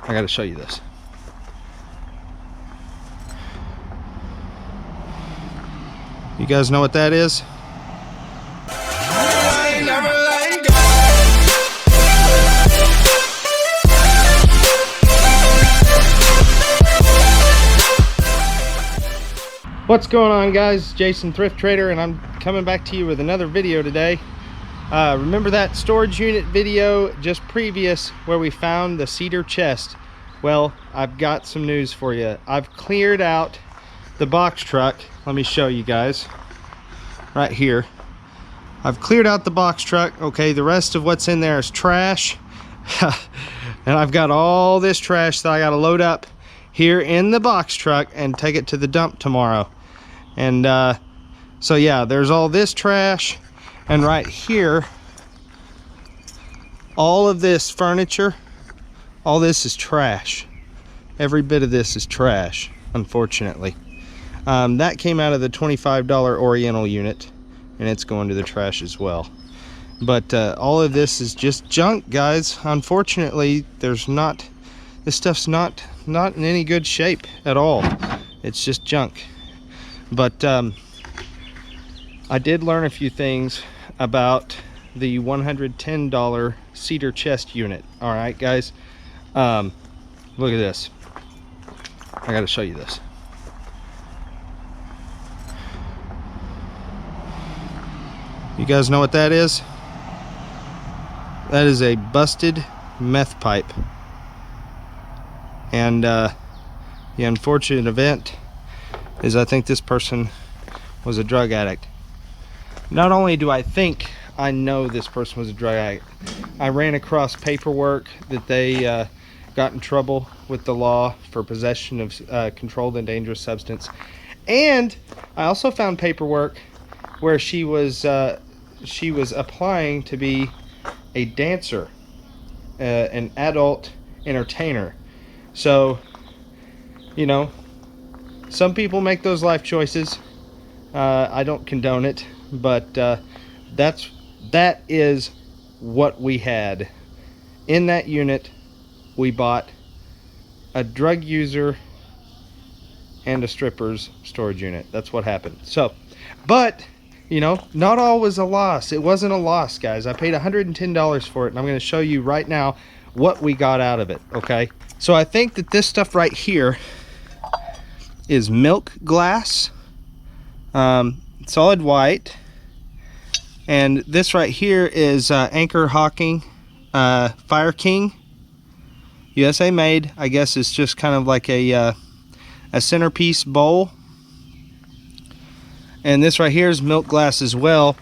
I gotta show you this. You guys know what that is? What's going on, guys? Jason, Thrift Trader, and I'm coming back to you with another video today. Remember that storage unit video just previous where we found the cedar chest? Well, I've got some news for you. I've cleared out the box truck. Let me show you guys right here. I've cleared out the box truck. Okay, the rest of what's in there is trash. And I've got all this trash that I got to load up here in the box truck and take it to the dump tomorrow. And so yeah, there's all this trash, and right here all of this furniture, all this is trash. Every bit of this is trash, unfortunately. That came out of the $25 Oriental unit, and it's going to the trash as well. But all of this is just junk, guys. Unfortunately, this stuff's not in any good shape at all. It's just junk. But I did learn a few things about the $110 cedar chest unit. All right, guys, look at this. I got to show you this. You guys know what that is? That is a busted meth pipe. And the unfortunate event is I think this person was a drug addict. Not only do I think, I know this person was a drug addict. I ran across paperwork that they got in trouble with the law for possession of controlled and dangerous substance. And I also found paperwork where she was applying to be a dancer, an adult entertainer. So, you know, some people make those life choices. I don't condone it, but that is what we had. In that unit, we bought a drug user and a stripper's storage unit. That's what happened. So, but, you know, not all was a loss. It wasn't a loss, guys. I paid $110 for it, and I'm going to show you right now what we got out of it, okay? So I think that this stuff right here is milk glass, solid white, and this right here is Anchor Hawking Fire King, USA made. I guess it's just kind of like a centerpiece bowl. And this right here is milk glass as well.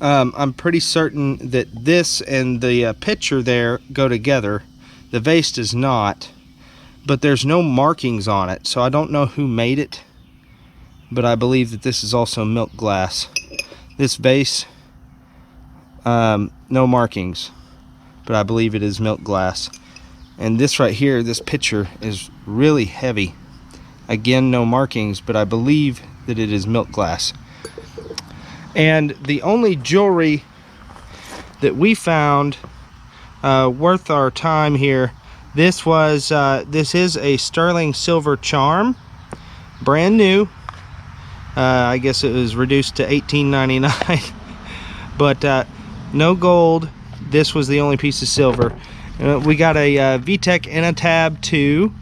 I'm pretty certain that this and the pitcher there go together. The vase does not, but there's no markings on it, so I don't know who made it, but I believe that this is also milk glass. This vase, no markings, but I believe it is milk glass. And this right here, this pitcher, is really heavy. Again, no markings, but I believe that it is milk glass. And the only jewelry that we found worth our time here, this is a sterling silver charm, brand new. I guess it was reduced to $18.99, but no gold. This was the only piece of silver. We got a VTech and a tab 2.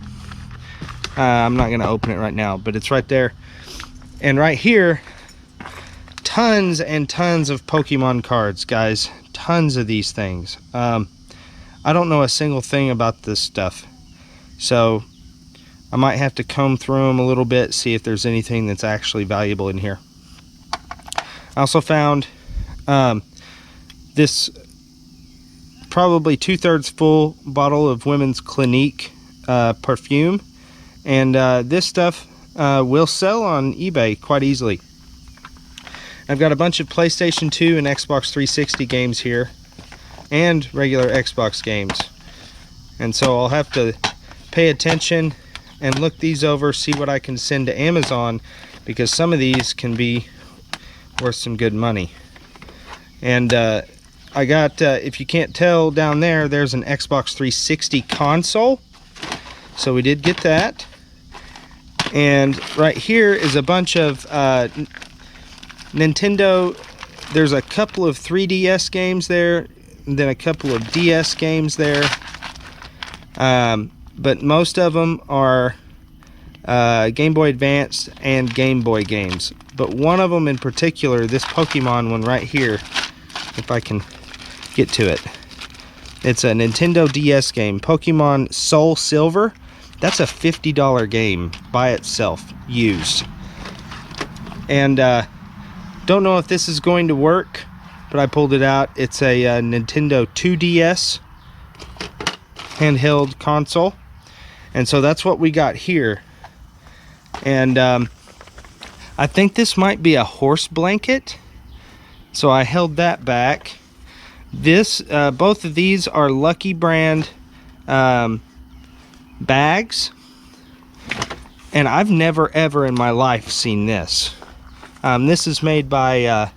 I'm not going to open it right now, but it's right there. And right here, tons and tons of Pokemon cards, guys. Tons of these things. I don't know a single thing about this stuff, so I might have to comb through them a little bit, see if there's anything that's actually valuable in here. I also found this probably 2/3 full bottle of Women's Clinique perfume, and this stuff will sell on eBay quite easily. I've got a bunch of PlayStation 2 and Xbox 360 games here, and regular Xbox games, and so I'll have to pay attention and look these over, see what I can send to Amazon, because some of these can be worth some good money. And I got, if you can't tell down there, there's an Xbox 360 console. So we did get that. And right here is a bunch of Nintendo. There's a couple of 3DS games there, and then a couple of DS games there. But most of them are Game Boy Advance and Game Boy games. But one of them in particular, this Pokemon one right here, if I can get to it. It's a Nintendo DS game, Pokemon Soul Silver. That's a $50 game by itself, used. And don't know if this is going to work, but I pulled it out. It's a Nintendo 2DS handheld console. And so that's what we got here. And I think this might be a horse blanket. So I held that back. This, both of these are Lucky Brand bags, and I've never ever in my life seen this. This is made by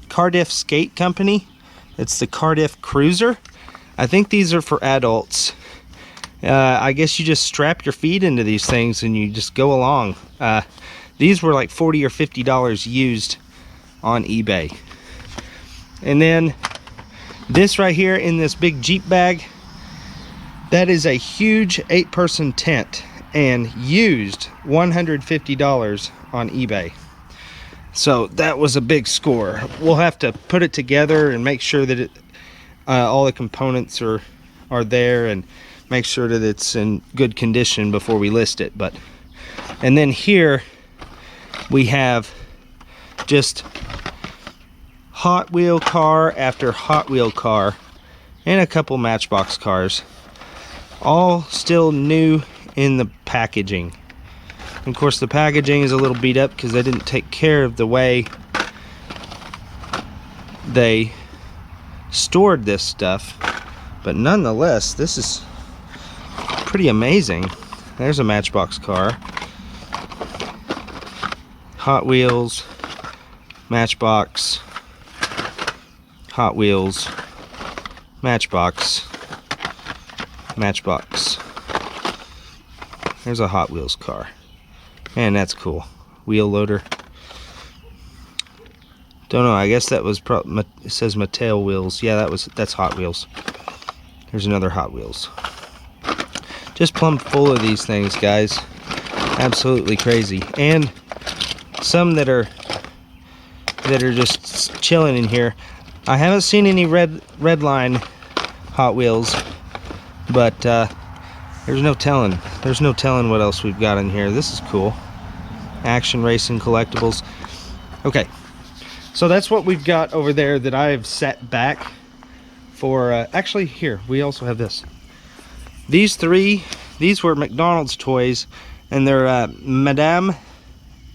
Cardiff Skate Company. It's the Cardiff Cruiser. I think these are for adults. I guess you just strap your feet into these things and you just go along. These were like $40 or $50 used on eBay. And then this right here in this big Jeep bag, that is a huge 8-person tent and used $150 on eBay. So that was a big score. We'll have to put it together and make sure that all the components are there, and make sure that it's in good condition before we list it. And then here we have just Hot Wheel car after Hot Wheel car and a couple Matchbox cars, all still new in the packaging. And of course the packaging is a little beat up because they didn't take care of the way they stored this stuff, but nonetheless this is pretty amazing. There's a Matchbox car, Hot Wheels, Matchbox, Hot Wheels, Matchbox, Matchbox. There's a Hot Wheels car. Man, that's cool. Wheel loader. Don't know, I guess that was it says Mateo wheels. Yeah, that's Hot Wheels. There's another Hot Wheels. Just plumb full of these things, guys. Absolutely crazy. And some that are just chilling in here. I haven't seen any red line Hot Wheels, but there's no telling. There's no telling what else we've got in here. This is cool. Action racing collectibles. Okay, so that's what we've got over there that I've set back for. Actually, here we also have this. These were McDonald's toys, and they're Madame,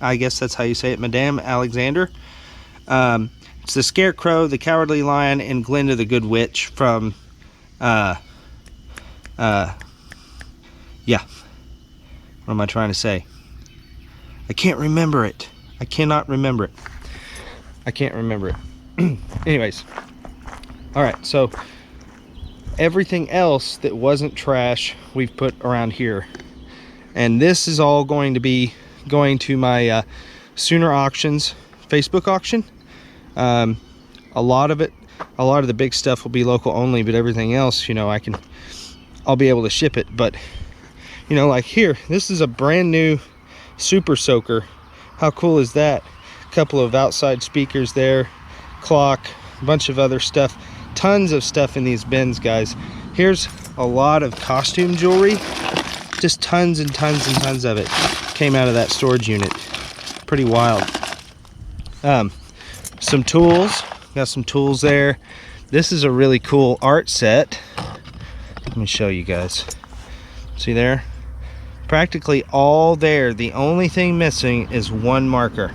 I guess that's how you say it, Madame Alexander. It's the Scarecrow, the Cowardly Lion, and Glinda the Good Witch from, yeah. What am I trying to say? I can't remember it. I cannot remember it. I can't remember it. Anyways. Alright, so everything else that wasn't trash, we've put around here. And this is all going to be going to my Sooner Auctions Facebook auction. A lot of the big stuff will be local only, but everything else, you know, I'll be able to ship it. But you know, like here, this is a brand new Super Soaker. How cool is that? A couple of outside speakers there, clock, a bunch of other stuff, tons of stuff in these bins, guys. Here's a lot of costume jewelry, just tons and tons and tons of it came out of that storage unit. Pretty wild. Some tools, got some tools there. This is a really cool art set. Let me show you guys. See there? Practically all there. The only thing missing is one marker.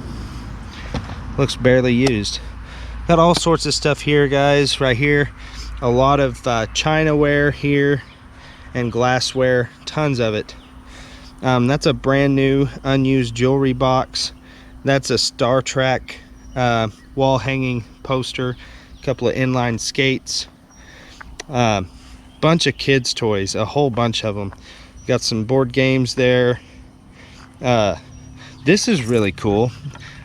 Looks barely used. Got all sorts of stuff here, guys. Right here, a lot of Chinaware here and glassware, tons of it. That's a brand new unused jewelry box. That's a Star Trek wall hanging poster. a couple of inline skates, bunch of kids toys, a whole bunch of them. Got some board games there. This is really cool.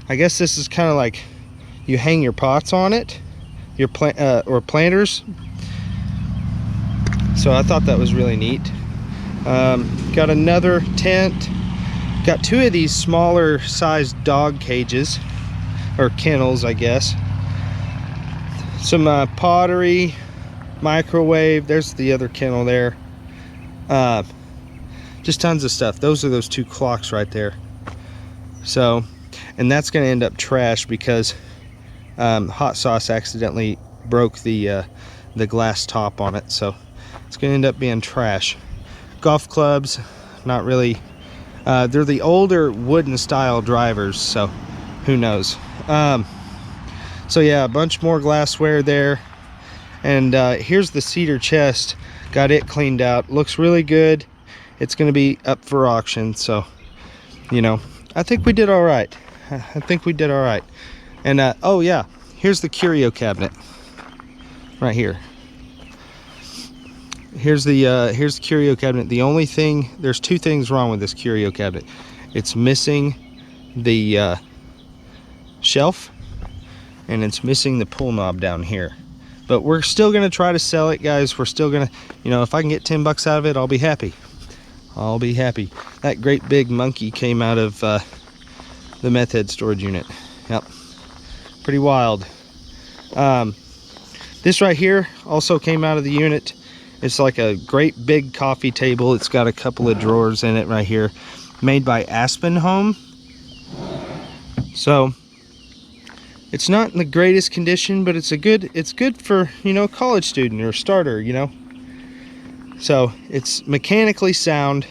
I guess this is kind of like you hang your pots on it, your or planters. So I thought that was really neat. Got another tent. Got two of these smaller sized dog cages, or kennels, I guess. Some pottery, microwave. There's the other kennel there. Just tons of stuff. Those are those two clocks right there. So, and that's going to end up trash because hot sauce accidentally broke the glass top on it. So it's going to end up being trash. Golf clubs, not really. They're the older wooden style drivers, so who knows. So yeah, a bunch more glassware there. And here's the cedar chest. Got it cleaned out. Looks really good. It's going to be up for auction, so you know, I think we did all right. I think we did all right. And oh yeah, here's the curio cabinet right here. Here's the curio cabinet. The only thing, there's two things wrong with this curio cabinet. It's missing the shelf, and it's missing the pull knob down here. But we're still gonna try to sell it, guys. We're still gonna, you know, if I can get 10 bucks out of it, I'll be happy. I'll be happy. That great big monkey came out of the meth head storage unit. Yep, pretty wild. This right here also came out of the unit. It's like a great big coffee table. It's got a couple of drawers in it right here, made by Aspen Home. So it's not in the greatest condition, but it's good for, you know, a college student or a starter, you know. So it's mechanically sound,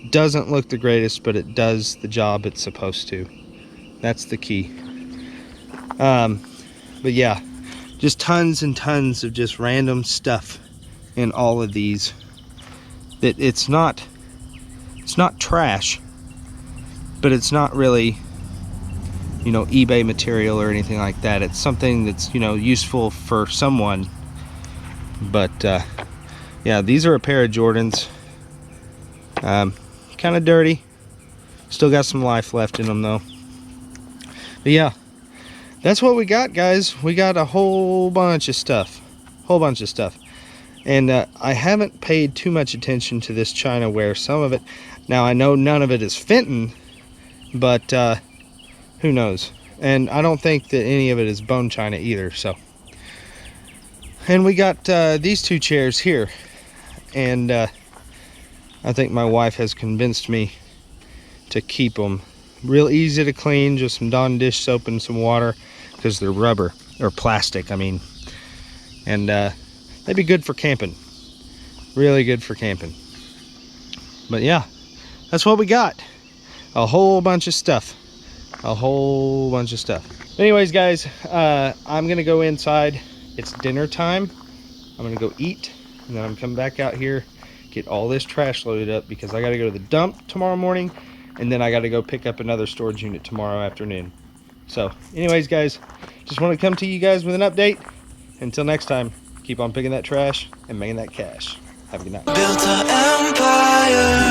doesn't look the greatest, but it does the job it's supposed to. That's the key. But yeah, just tons and tons of just random stuff in all of these. That it's not trash, but it's not really, you know, eBay material or anything like that. It's something that's, you know, useful for someone. But yeah, these are a pair of Jordans. Kind of dirty. Still got some life left in them though. But yeah, that's what we got, guys. We got a whole bunch of stuff. And I haven't paid too much attention to this Chinaware. Some of it, now I know none of it is Fenton, but who knows? And I don't think that any of it is bone china either. So, and we got these two chairs here, and I think my wife has convinced me to keep them. Real easy to clean, just some Dawn dish soap and some water, because they're rubber or plastic, I mean. And they'd be good for camping. Really good for camping. But yeah, that's what we got. A whole bunch of stuff. Anyways, guys, I'm gonna go inside. It's dinner time. I'm gonna go eat, and then I'm coming back out here, get all this trash loaded up, because I gotta go to the dump tomorrow morning, and then I gotta go pick up another storage unit tomorrow afternoon. So anyways, guys, just want to come to you guys with an update. Until next time, keep on picking that trash and making that cash. Have a good night. Built an empire.